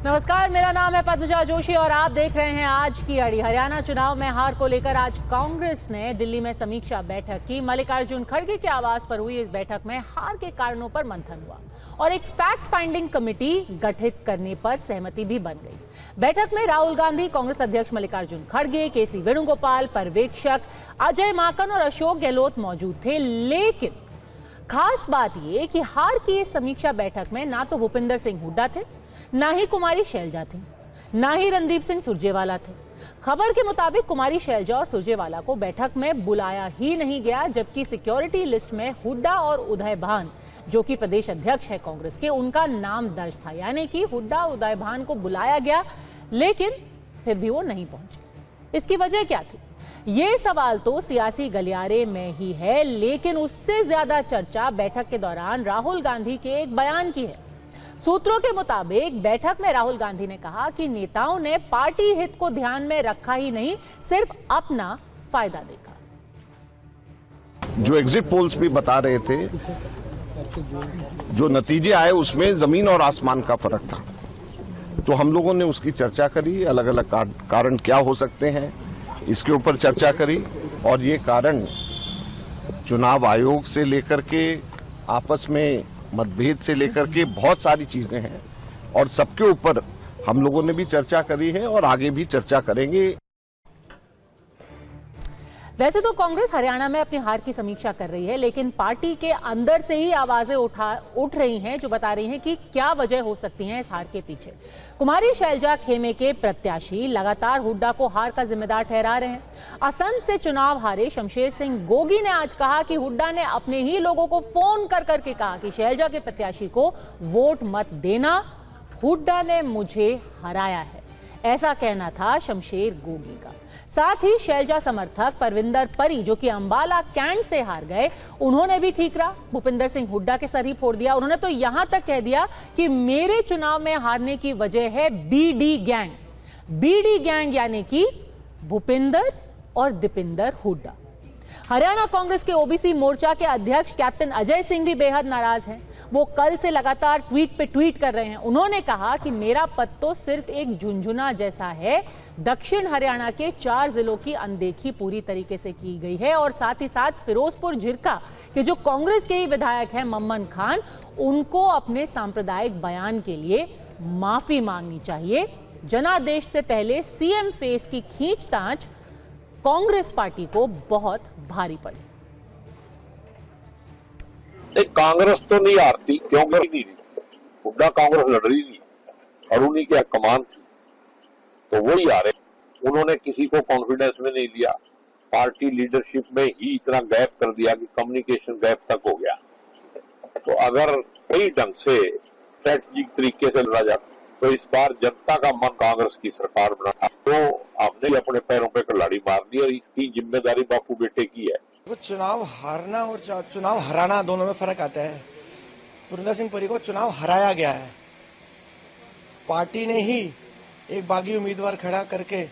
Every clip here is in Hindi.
नमस्कार, मेरा नाम है पद्मजा जोशी और आप देख रहे हैं आज की अड़ी। हरियाणा चुनाव में हार को लेकर आज कांग्रेस ने दिल्ली में समीक्षा बैठक की। मल्लिकार्जुन खड़गे के आवास पर हुई इस बैठक में हार के कारणों पर मंथन हुआ और एक फैक्ट फाइंडिंग कमेटी गठित करने पर सहमति भी बन गई। बैठक में राहुल गांधी, कांग्रेस अध्यक्ष मल्लिकार्जुन खड़गे, केसी वेणुगोपाल, पर्यवेक्षक अजय माकन और अशोक गहलोत मौजूद थे। लेकिन खास बात यह कि हार की इस समीक्षा बैठक में ना तो भूपिंदर सिंह हुड्डा थे, ना ही कुमारी शैलजा थी, ना ही रणदीप सिंह सुरजेवाला थे। खबर के मुताबिक कुमारी शैलजा और सुरजेवाला को बैठक में बुलाया ही नहीं गया, जबकि सिक्योरिटी लिस्ट में हुड्डा और उदय भान, जो कि प्रदेश अध्यक्ष है कांग्रेस के, उनका नाम दर्ज था। यानी कि हुड्डा और उदय भान को बुलाया गया, लेकिन फिर भी वो नहीं पहुंचे। इसकी वजह क्या थी? ये सवाल तो सियासी गलियारे में ही है, लेकिन उससे ज्यादा चर्चा बैठक के दौरान राहुल गांधी के एक बयान की है। सूत्रों के मुताबिक बैठक में राहुल गांधी ने कहा कि नेताओं ने पार्टी हित को ध्यान में रखा ही नहीं, सिर्फ अपना फायदा देखा। जो एग्जिट पोल्स भी बता रहे थे, जो नतीजे आए उसमें जमीन और आसमान का फर्क था। तो हम लोगों ने उसकी चर्चा करी, अलग अलग कारण क्या हो सकते हैं इसके ऊपर चर्चा करी। और ये कारण चुनाव आयोग से लेकर के आपस में मतभेद से लेकर के बहुत सारी चीजें हैं और सबके ऊपर हम लोगों ने भी चर्चा करी है और आगे भी चर्चा करेंगे। वैसे तो कांग्रेस हरियाणा में अपनी हार की समीक्षा कर रही है, लेकिन पार्टी के अंदर से ही आवाजें उठ रही हैं जो बता रही हैं कि क्या वजह हो सकती है इस हार के पीछे। कुमारी शैलजा खेमे के प्रत्याशी लगातार हुड्डा को हार का जिम्मेदार ठहरा रहे हैं। असंध से चुनाव हारे शमशेर सिंह गोगी ने आज कहा कि हुड्डा ने अपने ही लोगों को फोन कर करके कहा कि शैलजा के प्रत्याशी को वोट मत देना, हुड्डा ने मुझे हराया है, ऐसा कहना था शमशेर गोगी का। साथ ही शैलजा समर्थक परविंदर परी, जो कि अंबाला कैंट से हार गए, उन्होंने भी ठीकरा भूपिंदर सिंह हुड्डा के सर ही फोड़ दिया। उन्होंने तो यहां तक कह दिया कि मेरे चुनाव में हारने की वजह है बीडी गैंग। बीडी गैंग यानी कि भूपिंदर और दीपिंदर हुड्डा। हरियाणा कांग्रेस के ओबीसी मोर्चा के अध्यक्ष कैप्टन अजय सिंह भी बेहद नाराज हैं। वो कल से लगातार ट्वीट पे ट्वीट कर रहे हैं। उन्होंने कहा कि मेरा पद तो सिर्फ एक झुंझुना जैसा है। दक्षिण हरियाणा के 4 जिलों की अनदेखी पूरी तरीके से की गई है और साथ ही साथ फिरोजपुर झिरका के जो कांग्रेस के ही विधायक हैं मम्मन खान, उनको अपने सांप्रदायिक बयान के लिए माफी मांगनी चाहिए। जनादेश से पहले सीएम फेस की खींचतांच कांग्रेस पार्टी को बहुत भारी पड़ी। कांग्रेस तो नहीं हारती, क्योंकि नहीं हुड्डा कांग्रेस लड़ रही थी और उन्हीं की कमान थी, तो वही हारे। उन्होंने किसी को कॉन्फिडेंस में नहीं लिया, पार्टी लीडरशिप में ही इतना गैप कर दिया कि कम्युनिकेशन गैप तक हो गया। तो अगर सही ढंग से स्ट्रेटेजिक तरीके से लड़ा जाता तो इस बार जनता का मन कांग्रेस की सरकार बना था। तो आपने अपने पैरों पे कुल्हाड़ी मार दी और इसकी जिम्मेदारी बापू बेटे की है। चुनाव हारना और चुनाव हराना दोनों में फर्क आता है। भूपिंदर सिंह परी को चुनाव हराया गया है, पार्टी ने ही एक बागी उम्मीदवार खड़ा करके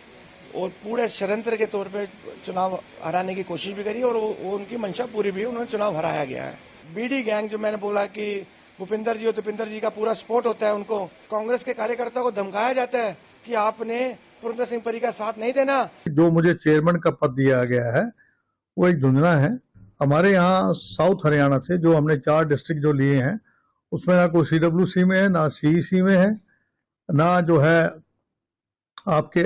और पूरे षड्यंत्र के तौर पे चुनाव हराने की कोशिश भी करी और वो उनकी मंशा पूरी भी, उन्होंने चुनाव हराया गया है। बीडी गैंग जो मैंने बोला कि भूपिंदर जी और दीपिंदर जी का पूरा सपोर्ट होता है, उनको कांग्रेस के कार्यकर्ताओं को धमकाया जाता है कि आपने भूपिंदर सिंह परी का साथ नहीं देना। जो मुझे चेयरमैन का पद दिया गया है वो एक झुंझुना है। हमारे यहाँ साउथ हरियाणा से जो हमने 4 डिस्ट्रिक्ट जो लिए हैं उसमें ना कोई CWC में है, ना CEC में है, ना जो है आपके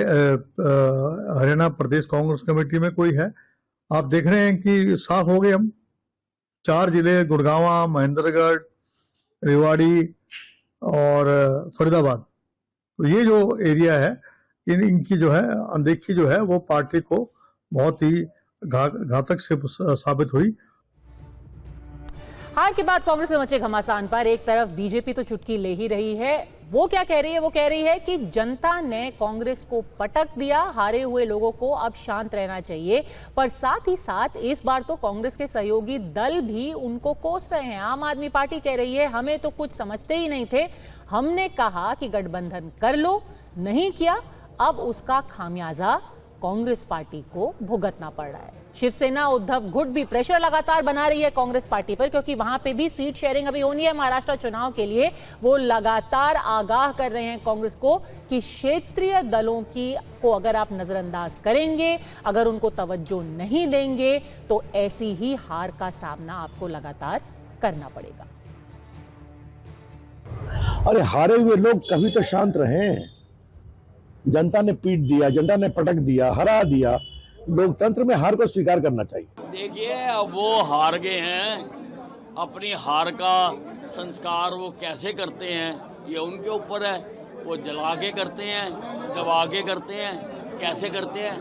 हरियाणा प्रदेश कांग्रेस कमेटी में कोई है। आप देख रहे हैं कि साफ हो गए हम। 4 जिले गुड़गांव, महेंद्रगढ़, रेवाड़ी और फरीदाबाद, तो ये जो एरिया है इनकी जो है अनदेखी जो है वो पार्टी को बहुत ही घातक से साबित हुई। हार के बाद कांग्रेस में मचे घमासान पर एक तरफ बीजेपी तो चुटकी ले ही रही है। वो क्या कह रही है? वो कह रही है कि जनता ने कांग्रेस को पटक दिया, हारे हुए लोगों को अब शांत रहना चाहिए। पर साथ ही साथ इस बार तो कांग्रेस के सहयोगी दल भी उनको कोस रहे हैं। आम आदमी पार्टी कह रही है हमें तो कुछ समझते ही नहीं थे, हमने कहा कि गठबंधन कर लो, नहीं किया, अब उसका खामियाजा कांग्रेस पार्टी को भुगतना पड़ रहा है। शिवसेना उद्धव गुट भी प्रेशर लगातार बना रही है कांग्रेस पार्टी पर, क्योंकि वहां पे भी सीट शेयरिंग अभी होनी है महाराष्ट्र चुनाव के लिए। वो लगातार आगाह कर रहे हैं कांग्रेस को कि क्षेत्रीय दलों की को अगर आप नजरअंदाज करेंगे, अगर उनको तवज्जो नहीं देंगे, तो ऐसी ही हार का सामना आपको लगातार करना पड़ेगा। अरे हारे हुए लोग कभी तो शांत रहें। जनता ने पीट दिया, जनता ने पटक दिया, हरा दिया। लोकतंत्र में हार को स्वीकार करना चाहिए। देखिए, अब वो हार गए हैं, अपनी हार का संस्कार वो कैसे करते हैं ये उनके ऊपर है। वो जला के करते हैं, दबा के करते हैं, कैसे करते हैं,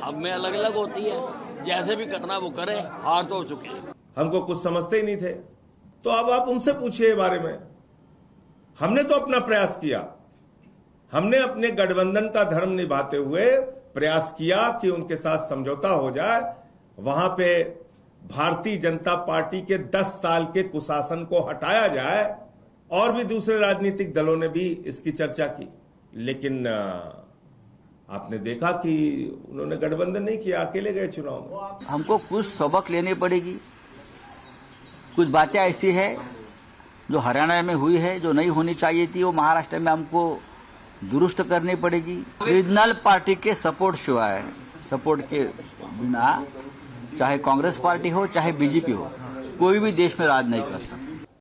हम में अलग अलग होती है। जैसे भी करना वो करे, हार तो हो चुके हैं। हमको कुछ समझते ही नहीं थे, तो अब आप उनसे पूछिए बारे में। हमने तो अपना प्रयास किया, हमने अपने गठबंधन का धर्म निभाते हुए प्रयास किया कि उनके साथ समझौता हो जाए। वहां पे भारतीय जनता पार्टी के 10 साल के कुशासन को हटाया जाए, और भी दूसरे राजनीतिक दलों ने भी इसकी चर्चा की, लेकिन आपने देखा कि उन्होंने गठबंधन नहीं किया, अकेले गए चुनाव में। हमको कुछ सबक लेनी पड़ेगी। कुछ बातें ऐसी है जो हरियाणा में हुई है, जो नहीं होनी चाहिए थी, वो महाराष्ट्र में हमको दुरुस्त करनी पड़ेगी। रीजनल पार्टी के सपोर्ट के बिना चाहे कांग्रेस पार्टी हो चाहे बीजेपी हो, कोई भी देश में राज नहीं कर सकता।